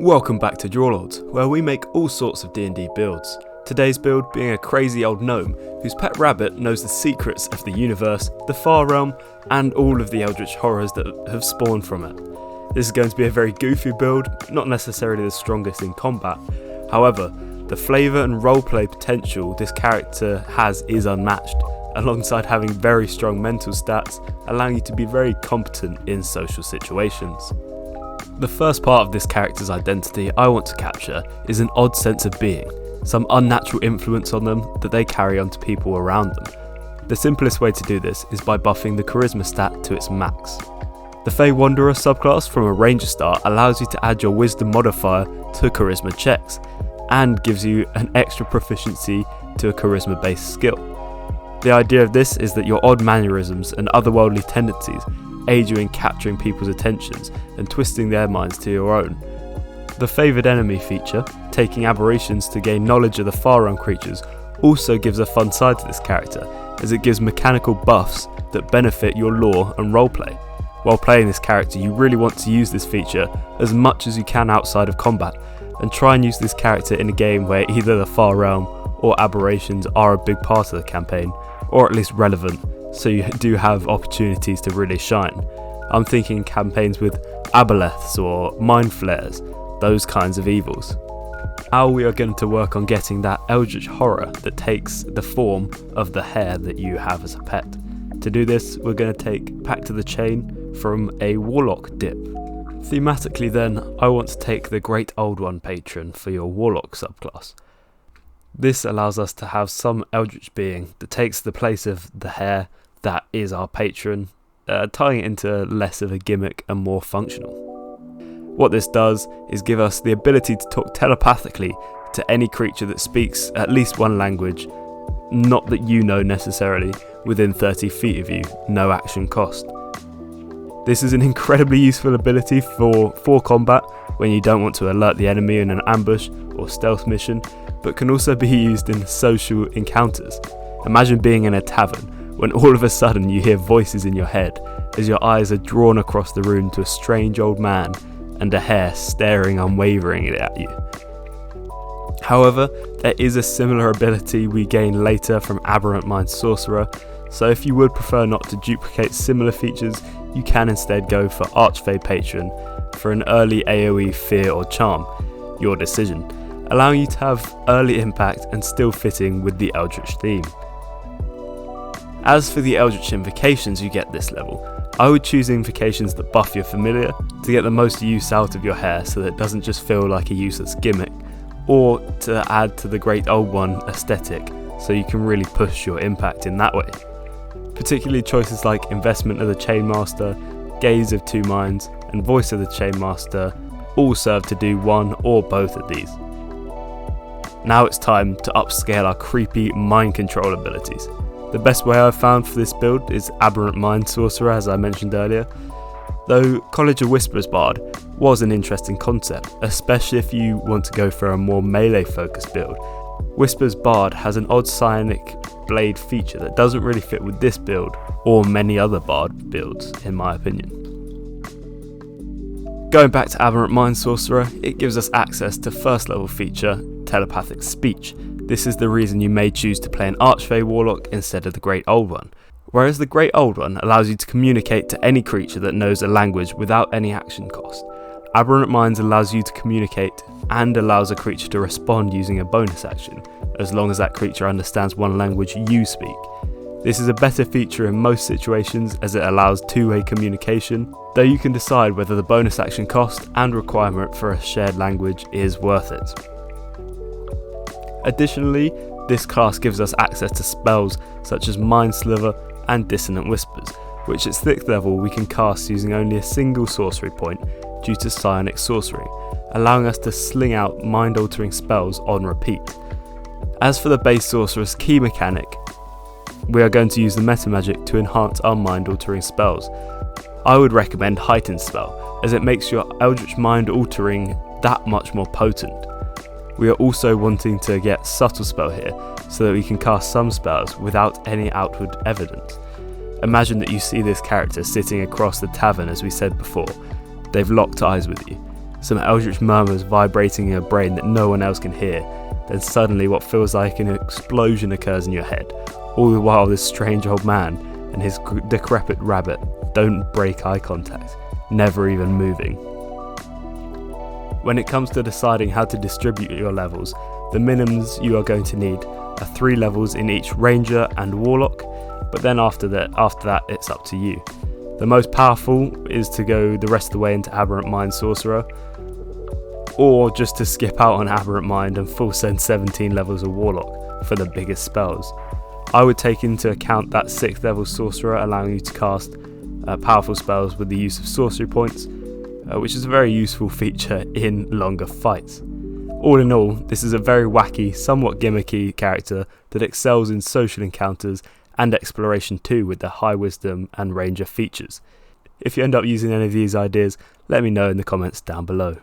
Welcome back to Drawlords, where we make all sorts of D&D builds. Today's build being a crazy old gnome whose pet rabbit knows the secrets of the universe, the far realm, and all of the Eldritch horrors that have spawned from it. This is going to be a very goofy build, not necessarily the strongest in combat. However, the flavour and roleplay potential this character has is unmatched, alongside having very strong mental stats, allowing you to be very competent in social situations. The first part of this character's identity I want to capture is an odd sense of being, some unnatural influence on them that they carry onto people around them. The simplest way to do this is by buffing the charisma stat to its max. The Fey Wanderer subclass from a ranger start allows you to add your wisdom modifier to charisma checks, and gives you an extra proficiency to a charisma based skill. The idea of this is that your odd mannerisms and otherworldly tendencies aid you in capturing people's attentions and twisting their minds to your own. The favoured enemy feature, taking aberrations to gain knowledge of the far realm creatures, also gives a fun side to this character, as it gives mechanical buffs that benefit your lore and roleplay. While playing this character, you really want to use this feature as much as you can outside of combat, and try and use this character in a game where either the far realm or aberrations are a big part of the campaign, or at least relevant, so you do have opportunities to really shine. I'm thinking campaigns with aboleths or mind flares, those kinds of evils. How we are going to work on getting that Eldritch horror that takes the form of the hare that you have as a pet. To do this, we're going to take Pact of the Chain from a Warlock dip. Thematically then, I want to take the Great Old One patron for your Warlock subclass. This allows us to have some Eldritch being that takes the place of the hare that is our patron, tying it into less of a gimmick and more functional. What this does is give us the ability to talk telepathically to any creature that speaks at least one language, not that you know necessarily, within 30 feet of you, no action cost. This is an incredibly useful ability for combat when you don't want to alert the enemy in an ambush or stealth mission, but can also be used in social encounters. Imagine being in a tavern when all of a sudden you hear voices in your head as your eyes are drawn across the room to a strange old man and a hare staring unwaveringly at you. However, there is a similar ability we gain later from Aberrant Mind Sorcerer, so if you would prefer not to duplicate similar features, you can instead go for Archfey Patron for an early AoE Fear or Charm, your decision, allowing you to have early impact and still fitting with the Eldritch theme. As for the Eldritch invocations you get this level, I would choose invocations that buff your familiar to get the most use out of your hare so that it doesn't just feel like a useless gimmick, or to add to the Great Old One aesthetic so you can really push your impact in that way. Particularly choices like Investment of the Chainmaster, Gaze of Two Minds, and Voice of the Chainmaster all serve to do one or both of these. Now it's time to upscale our creepy mind control abilities. The best way I've found for this build is Aberrant Mind Sorcerer, as I mentioned earlier, though College of Whispers Bard was an interesting concept, especially if you want to go for a more melee focused build. Whispers Bard has an odd psionic blade feature that doesn't really fit with this build or many other Bard builds in my opinion. Going back to Aberrant Mind Sorcerer, it gives us access to first level feature, Telepathic Speech. This is the reason you may choose to play an Archfey Warlock instead of the Great Old One, whereas the Great Old One allows you to communicate to any creature that knows a language without any action cost. Aberrant Minds allows you to communicate and allows a creature to respond using a bonus action, as long as that creature understands one language you speak. This is a better feature in most situations as it allows two-way communication, though you can decide whether the bonus action cost and requirement for a shared language is worth it. Additionally, this class gives us access to spells such as Mind Sliver and Dissonant Whispers, which at 6th level we can cast using only a single sorcery point due to psionic sorcery, allowing us to sling out mind-altering spells on repeat. As for the base sorcerer's key mechanic, we are going to use the meta magic to enhance our mind-altering spells. I would recommend Heightened Spell, as it makes your Eldritch mind altering that much more potent. We are also wanting to get Subtle Spell here, so that we can cast some spells without any outward evidence. Imagine that you see this character sitting across the tavern as we said before. They've locked eyes with you. some eldritch murmurs vibrating in your brain that no one else can hear. Then suddenly what feels like an explosion occurs in your head. All the while this strange old man and his decrepit rabbit don't break eye contact, never even moving. When it comes to deciding how to distribute your levels, the minimums you are going to need are 3 levels in each Ranger and Warlock, but then after that it's up to you. The most powerful is to go the rest of the way into Aberrant Mind Sorcerer, or just to skip out on Aberrant Mind and full send 17 levels of Warlock for the biggest spells. I would take into account that 6th level Sorcerer allowing you to cast powerful spells with the use of sorcery points, which is a very useful feature in longer fights. All in all, this is a very wacky, somewhat gimmicky character that excels in social encounters and exploration too with their high wisdom and ranger features. If you end up using any of these ideas, let me know in the comments down below.